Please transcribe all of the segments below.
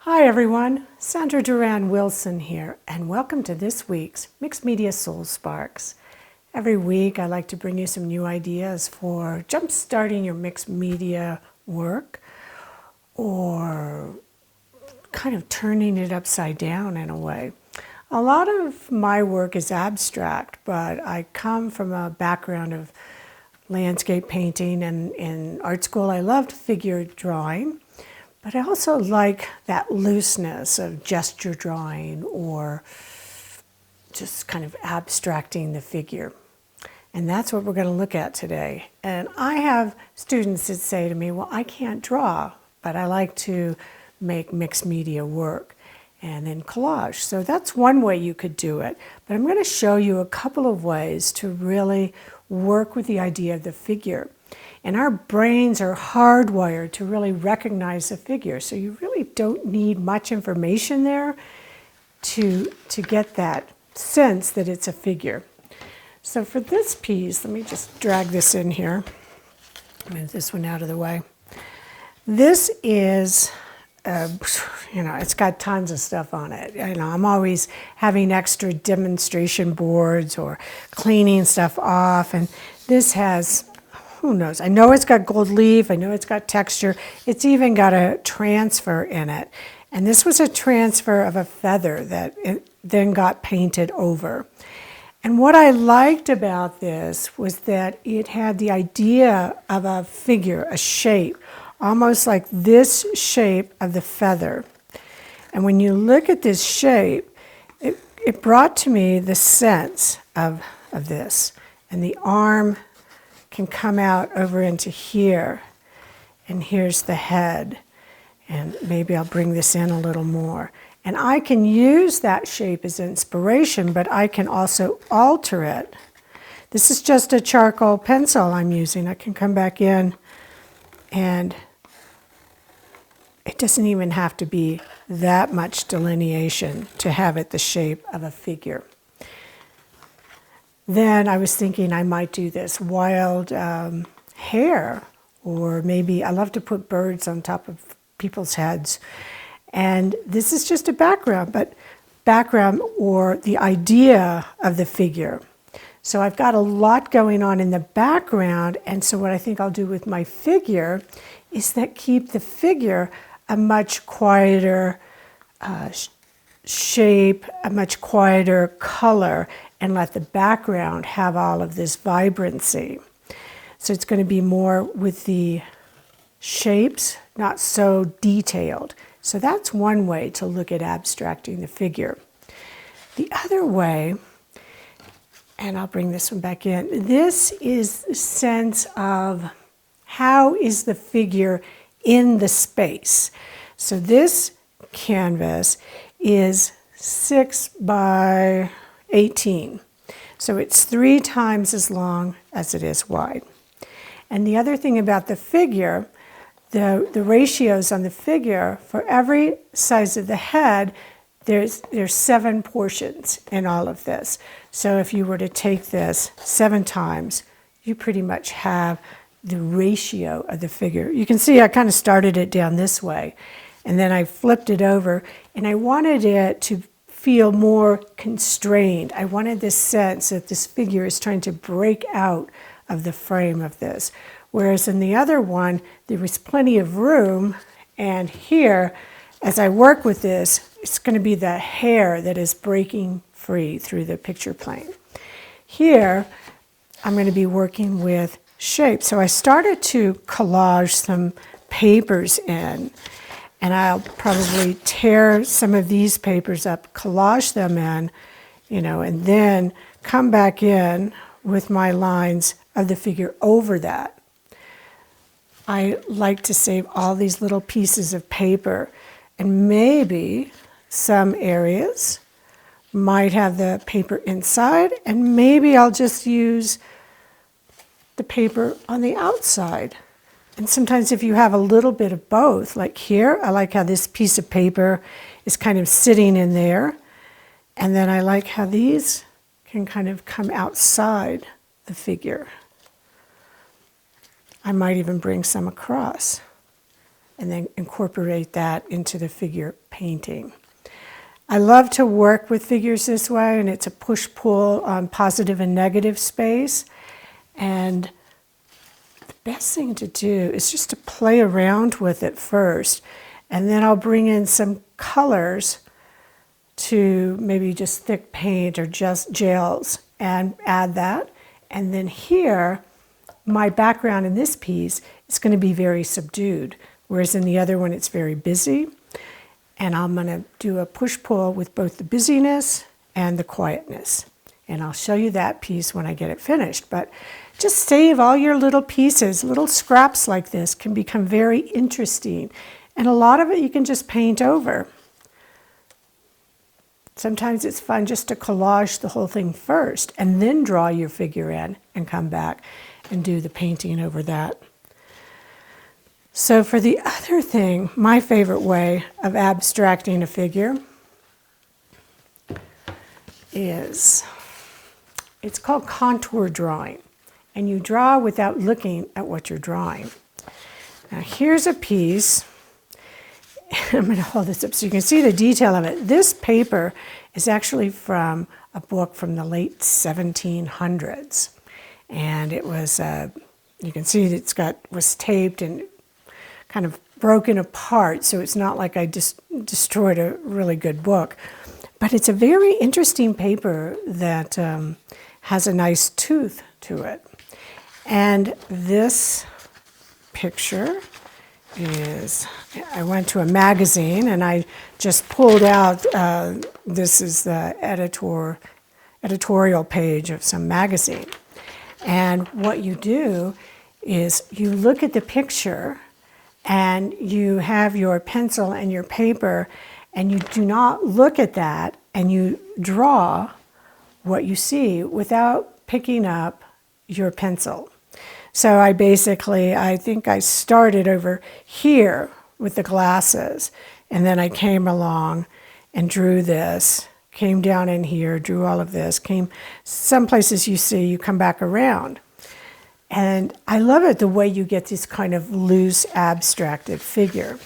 Hi everyone, Sandra Duran Wilson here, and welcome to this week's Mixed Media Soul Sparks. Every week I like to bring you some new ideas for jump-starting your mixed media work or kind of turning it upside down in a way. A lot of my work is abstract, but I come from a background of landscape painting, and in art school I loved figure drawing. But I also like that looseness of gesture drawing or just kind of abstracting the figure. And that's what we're going to look at today. And I have students that say to me, well, I can't draw, but I like to make mixed media work and then collage. So that's one way you could do it. But I'm going to show you a couple of ways to really work with the idea of the figure. And our brains are hardwired to really recognize a figure. So you really don't need much information there to get that sense that it's a figure. So for this piece, let me just drag this in here. Move this one out of the way. This is, it's got tons of stuff on it. I'm always having extra demonstration boards or cleaning stuff off. And this has, who knows? I know it's got gold leaf. I know it's got texture. It's even got a transfer in it. And this was a transfer of a feather that it then got painted over. And what I liked about this was that it had the idea of a figure, a shape, almost like this shape of the feather. And when you look at this shape, it brought to me the sense of this. And the arm can come out over into here, and here's the head, and maybe I'll bring this in a little more. And I can use that shape as inspiration, but I can also alter it. This is just a charcoal pencil I'm using. I can come back in, and it doesn't even have to be that much delineation to have it the shape of a figure. Then I was thinking I might do this wild hair, or maybe I love to put birds on top of people's heads. And this is just a background or the idea of the figure. So I've got a lot going on in the background, and so what I think I'll do with my figure is that keep the figure a much quieter shape, a much quieter color, and let the background have all of this vibrancy. So it's going to be more with the shapes, not so detailed. So that's one way to look at abstracting the figure. The other way, and I'll bring this one back in, this is the sense of how is the figure in the space. So this canvas is 6 by 18. So it's 3 times as long as it is wide. And the other thing about the figure, the ratios on the figure, for every size of the head, there's 7 portions in all of this. So if you were to take this 7 times, you pretty much have the ratio of the figure. You can see I kind of started it down this way, and then I flipped it over, and I wanted it to feel more constrained. I wanted this sense that this figure is trying to break out of the frame of this. Whereas in the other one, there was plenty of room, and here, as I work with this, it's going to be the hair that is breaking free through the picture plane. Here, I'm going to be working with shape. So I started to collage some papers in, and I'll probably tear some of these papers up, collage them in, and then come back in with my lines of the figure over that. I like to save all these little pieces of paper, and maybe some areas might have the paper inside, and maybe I'll just use the paper on the outside. And sometimes if you have a little bit of both, like here, I like how this piece of paper is kind of sitting in there. And then I like how these can kind of come outside the figure. I might even bring some across. and then incorporate that into the figure painting. I love to work with figures this way, and it's a push-pull on positive and negative space. And the best thing to do is just to play around with it first, and then I'll bring in some colors to maybe just thick paint or just gels and add that. And then here, my background in this piece is going to be very subdued, whereas in the other one it's very busy. And I'm going to do a push-pull with both the busyness and the quietness. And I'll show you that piece when I get it finished. But just save all your little pieces. Little scraps like this can become very interesting. And a lot of it you can just paint over. Sometimes it's fun just to collage the whole thing first and then draw your figure in and come back and do the painting over that. So for the other thing, my favorite way of abstracting a figure is, it's called contour drawing. And you draw without looking at what you're drawing. Now here's a piece. I'm going to hold this up so you can see the detail of it. This paper is actually from a book from the late 1700s. And it was, you can see was taped and kind of broken apart, so it's not like I just destroyed a really good book. But it's a very interesting paper that has a nice tooth to it. And this picture is, I went to a magazine and I just pulled out, this is the editorial page of some magazine. And what you do is you look at the picture and you have your pencil and your paper, and you do not look at that, and you draw what you see without picking up your pencil. So I think I started over here with the glasses, and then I came along and drew this, came down in here, drew all of this, some places you see, you come back around. And I love it the way you get this kind of loose, abstracted figure.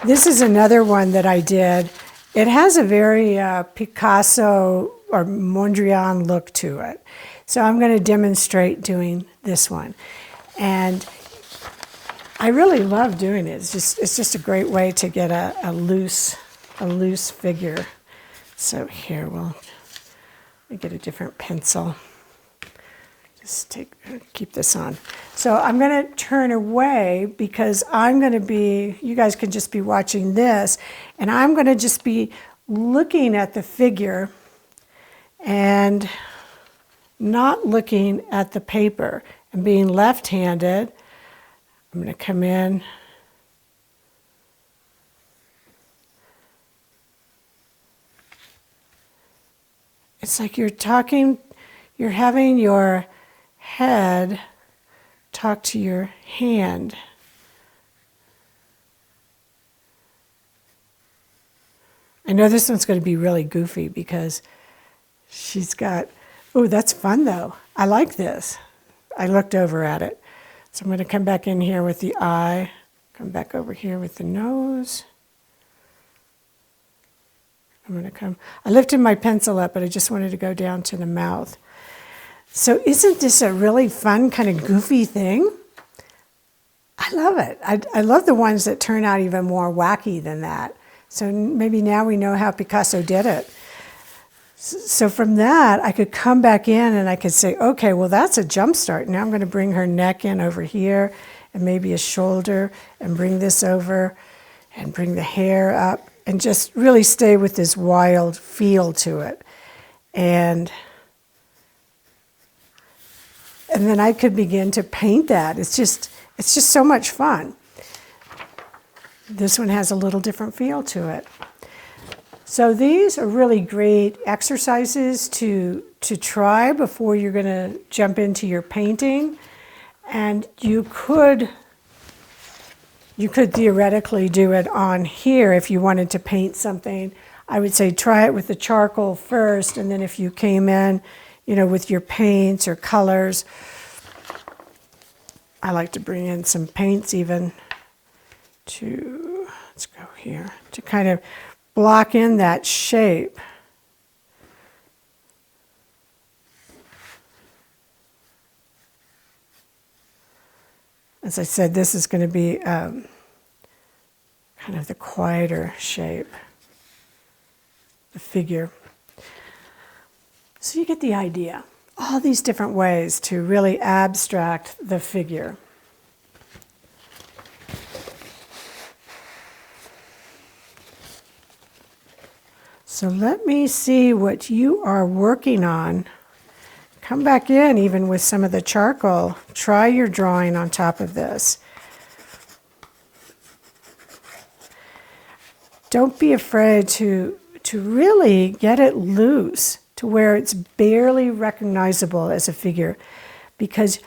This is another one that I did. It has a very Picasso or Mondrian look to it. So I'm going to demonstrate doing this one. And I really love doing it. It's just a great way to get a loose figure. So here, let me get a different pencil. Just keep this on. So I'm going to turn away because you guys can just be watching this, and I'm going to just be looking at the figure and not looking at the paper. And being left-handed, I'm going to come in. It's like you're having your head talk to your hand. I know this one's going to be really goofy because she's got, oh, that's fun though. I like this. I looked over at it. So I'm going to come back in here with the eye, come back over here with the nose. I lifted my pencil up, but I just wanted to go down to the mouth. So isn't this a really fun kind of goofy thing? I love it. I love the ones that turn out even more wacky than that. So maybe now we know how Picasso did it. So from that, I could come back in and I could say, okay, well, that's a jump start. Now I'm going to bring her neck in over here and maybe a shoulder and bring this over and bring the hair up and just really stay with this wild feel to it. And then I could begin to paint that. It's just so much fun. This one has a little different feel to it. So these are really great exercises to try before you're going to jump into your painting. And you could theoretically do it on here if you wanted to paint something. I would say try it with the charcoal first, and then if you came in, with your paints or colors. I like to bring in some paints even to, let's go here, to kind of block in that shape. As I said, this is going to be kind of the quieter shape, the figure. So you get the idea. All these different ways to really abstract the figure. So let me see what you are working on. Come back in even with some of the charcoal. Try your drawing on top of this. Don't be afraid to really get it loose to where it's barely recognizable as a figure, because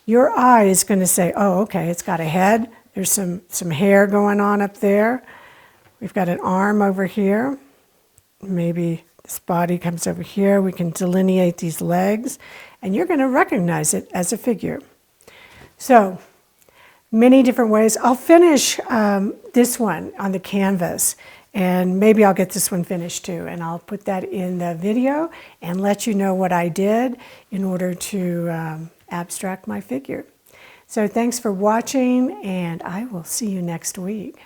your eye is going to say, oh, okay, it's got a head. There's some hair going on up there. We've got an arm over here. Maybe this body comes over here. We can delineate these legs, and you're going to recognize it as a figure. So, many different ways. I'll finish this one on the canvas, and maybe I'll get this one finished too, and I'll put that in the video and let you know what I did in order to abstract my figure. So thanks for watching, and I will see you next week.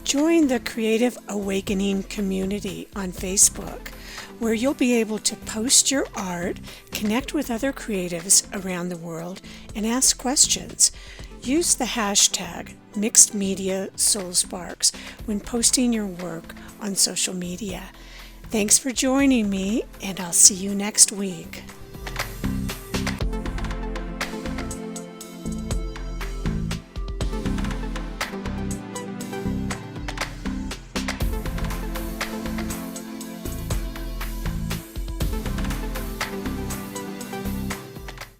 Join the Creative Awakening Community on Facebook, where you'll be able to post your art, connect with other creatives around the world, and ask questions. Use the hashtag #MixedMediaSoulSparks when posting your work on social media. Thanks for joining me, and I'll see you next week.